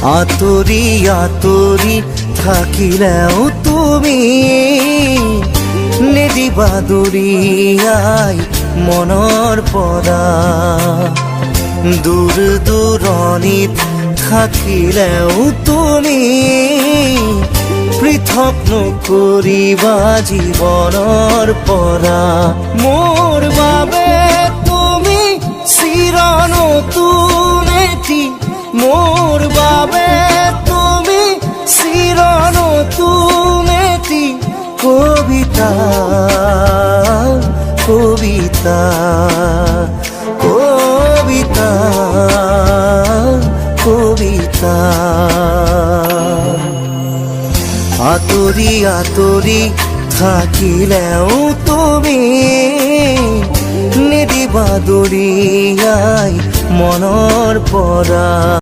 আতৰি আতৰি থাকিলেও তুমি নিদিবা দূৰিয়াই মনৰ পৰা। দূৰ দূৰণিত থাকিলেও তুমি পৃথক নকৰিবা জীৱনৰ পৰা। মোৰ বাবে তুমি চিৰ নতুন এটি, মোৰ বাবে তুমি চিৰ নতুন এটি কবিতা কবিতা কবিতা কবিতা। আতৰি আতৰি থাকিলেও তুমি নিদিবা দূৰিয়াই মনৰ পৰা।